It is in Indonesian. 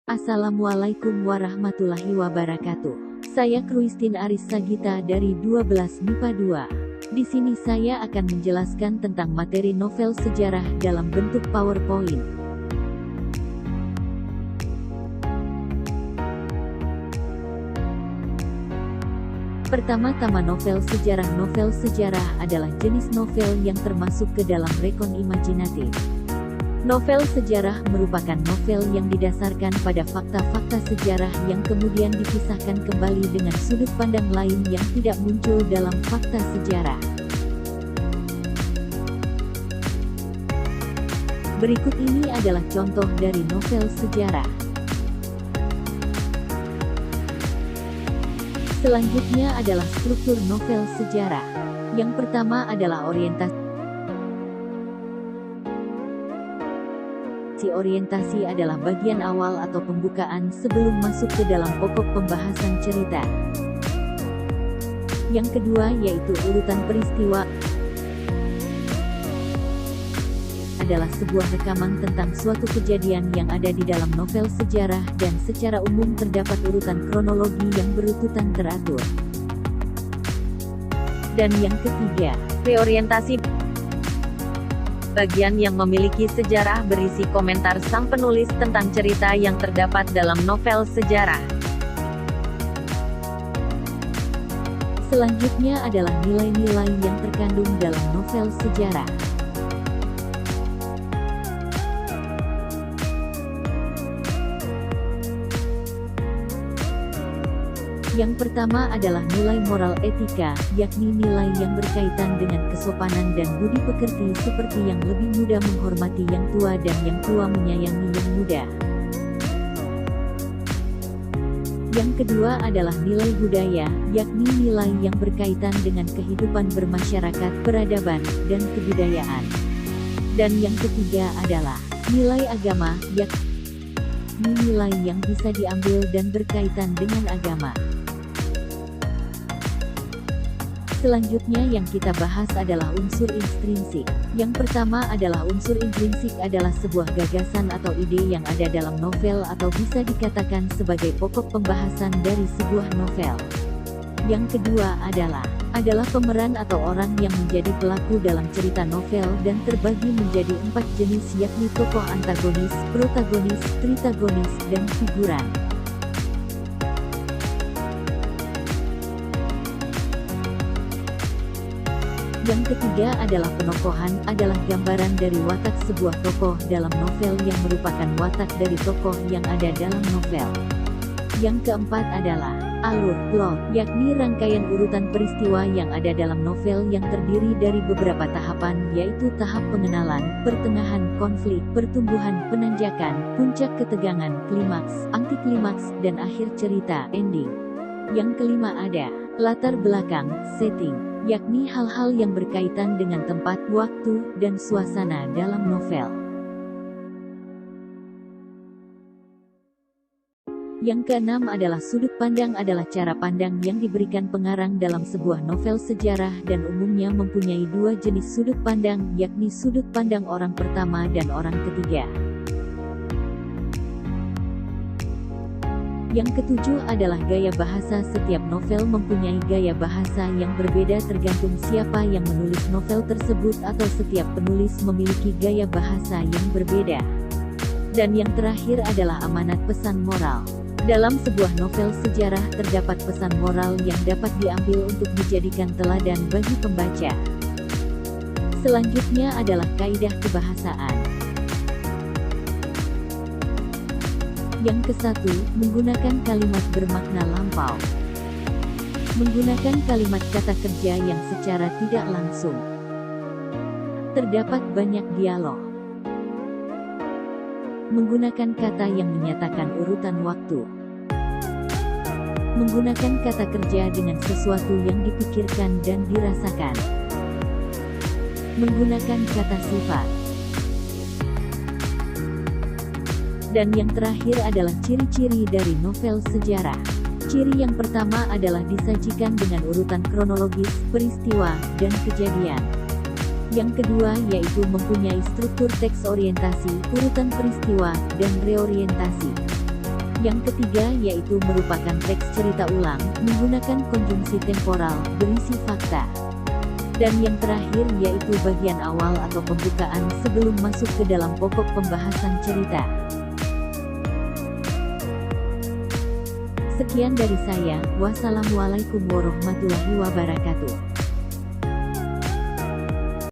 Assalamualaikum warahmatullahi wabarakatuh. Saya Christine Aris Sagita dari 12 MIPA 2. Di sini saya akan menjelaskan tentang materi novel sejarah dalam bentuk PowerPoint. Pertama-tama, novel sejarah. Novel sejarah adalah jenis novel yang termasuk ke dalam rekon imajinatif. Novel sejarah merupakan novel yang didasarkan pada fakta-fakta sejarah yang kemudian dipisahkan kembali dengan sudut pandang lain yang tidak muncul dalam fakta sejarah. Berikut ini adalah contoh dari novel sejarah. Selanjutnya adalah struktur novel sejarah. Yang pertama adalah orientasi. Orientasi adalah bagian awal atau pembukaan sebelum masuk ke dalam pokok pembahasan cerita. Yang kedua yaitu urutan peristiwa. Adalah sebuah rekaman tentang suatu kejadian yang ada di dalam novel sejarah dan secara umum terdapat urutan kronologi yang berurutan teratur. Dan yang ketiga, reorientasi. Bagian yang memiliki sejarah berisi komentar sang penulis tentang cerita yang terdapat dalam novel sejarah. Selanjutnya adalah nilai-nilai yang terkandung dalam novel sejarah. Yang pertama adalah nilai moral etika, yakni nilai yang berkaitan dengan kesopanan dan budi pekerti seperti yang lebih muda menghormati yang tua dan yang tua menyayangi yang muda. Yang kedua adalah nilai budaya, yakni nilai yang berkaitan dengan kehidupan bermasyarakat, peradaban, dan kebudayaan. Dan yang ketiga adalah nilai agama, yakni nilai yang bisa diambil dan berkaitan dengan agama. Selanjutnya yang kita bahas adalah unsur intrinsik. Yang pertama adalah unsur intrinsik adalah sebuah gagasan atau ide yang ada dalam novel atau bisa dikatakan sebagai pokok pembahasan dari sebuah novel. Yang kedua adalah pemeran atau orang yang menjadi pelaku dalam cerita novel dan terbagi menjadi 4 jenis yakni tokoh antagonis, protagonis, tritagonis, dan figuran. Yang ketiga adalah penokohan, adalah gambaran dari watak sebuah tokoh dalam novel yang merupakan watak dari tokoh yang ada dalam novel. Yang keempat adalah alur, plot, yakni rangkaian urutan peristiwa yang ada dalam novel yang terdiri dari beberapa tahapan yaitu tahap pengenalan, pertengahan, konflik, pertumbuhan, penanjakan, puncak ketegangan, klimaks, antiklimaks, dan akhir cerita, ending. Yang kelima ada latar belakang, setting, yakni hal-hal yang berkaitan dengan tempat, waktu, dan suasana dalam novel. Yang keenam adalah sudut pandang, adalah cara pandang yang diberikan pengarang dalam sebuah novel sejarah dan umumnya mempunyai 2 jenis sudut pandang, yakni sudut pandang orang pertama dan orang ketiga. Yang ketujuh adalah gaya bahasa. Setiap novel mempunyai gaya bahasa yang berbeda tergantung siapa yang menulis novel tersebut atau setiap penulis memiliki gaya bahasa yang berbeda. Dan yang terakhir adalah amanat pesan moral. Dalam sebuah novel sejarah terdapat pesan moral yang dapat diambil untuk dijadikan teladan bagi pembaca. Selanjutnya adalah kaidah kebahasaan. Yang ke-1, menggunakan kalimat bermakna lampau. Menggunakan kalimat kata kerja yang secara tidak langsung. Terdapat banyak dialog. Menggunakan kata yang menyatakan urutan waktu. Menggunakan kata kerja dengan sesuatu yang dipikirkan dan dirasakan. Menggunakan kata sifat. Dan yang terakhir adalah ciri-ciri dari novel sejarah. Ciri yang pertama adalah disajikan dengan urutan kronologis, peristiwa, dan kejadian. Yang kedua yaitu mempunyai struktur teks orientasi, urutan peristiwa, dan reorientasi. Yang ketiga yaitu merupakan teks cerita ulang, menggunakan konjungsi temporal, berisi fakta. Dan yang terakhir yaitu bagian awal atau pembukaan sebelum masuk ke dalam pokok pembahasan cerita. Sekian dari saya, wassalamualaikum warahmatullahi wabarakatuh.